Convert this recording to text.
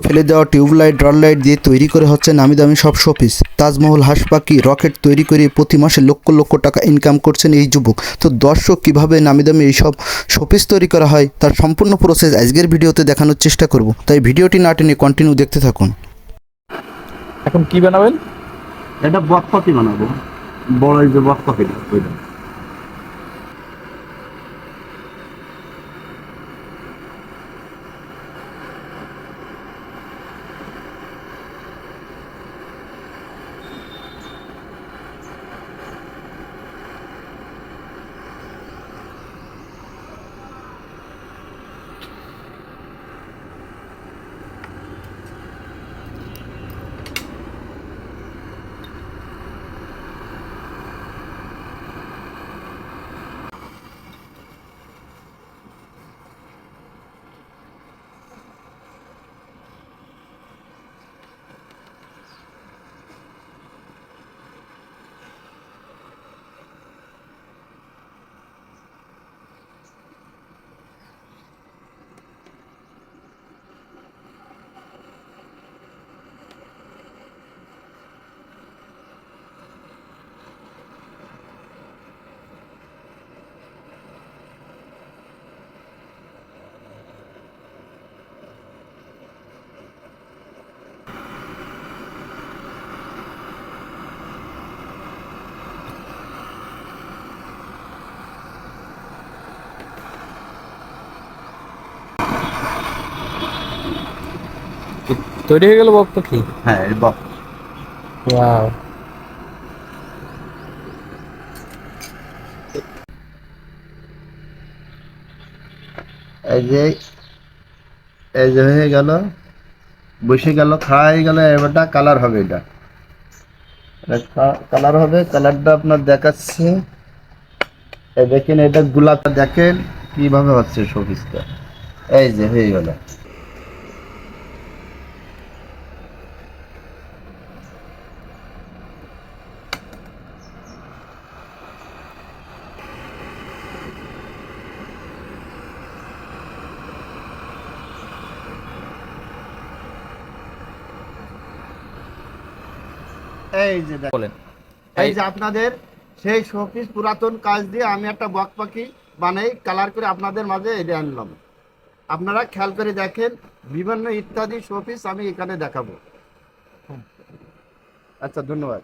ফেলে দেওয়া tubelight light দিয়ে তৈরি করে হচ্ছে নামি দামি সব শোপিস। তাজমহল, হাঁস পাখি, রকেট তৈরি করে প্রতি মাসে লক্ষ লক্ষ টাকা ইনকাম করছেন এই যুবক। তো দর্শক কীভাবে নামি দামি এইসব শোপিস তৈরি করা হয় তার সম্পূর্ণ প্রসেস আজকের ভিডিওতে দেখানোর চেষ্টা করব, তাই ভিডিওটি না টেনে কন্টিনিউ দেখতে থাকুন। এখন কি বানাবেন? এটা বক্স পাখি বানাবো, বড় এই যে বক্স পাখিটা ওইটা। তৈরি হয়ে গেল বক্স কি? হ্যাঁ, এই বক্স। ওয়াও, এই যে এই যে হয়ে গেল, বসে গেল, খাই গেল। এবারটা কালার হবে, এটা কালার হবে। কালারটা আপনার দেখাচ্ছে, এই দেখেন, এটা গোলাপটা দেখেন কিভাবে হচ্ছে শোপিসটা। এই যে হয়ে গেল। এই যে বলেন। এই যে আপনাদের সেই শোপিস পুরাতন কাজ দিয়ে আমি একটা বক পাখি বানাই, কালার করে আপনাদের মাঝে এটা আনলাম। আপনারা খেয়াল করে দেখেন, বিভিন্ন ইত্যাদি শোপিস আমি এখানে দেখাবো। আচ্ছা, ধন্যবাদ।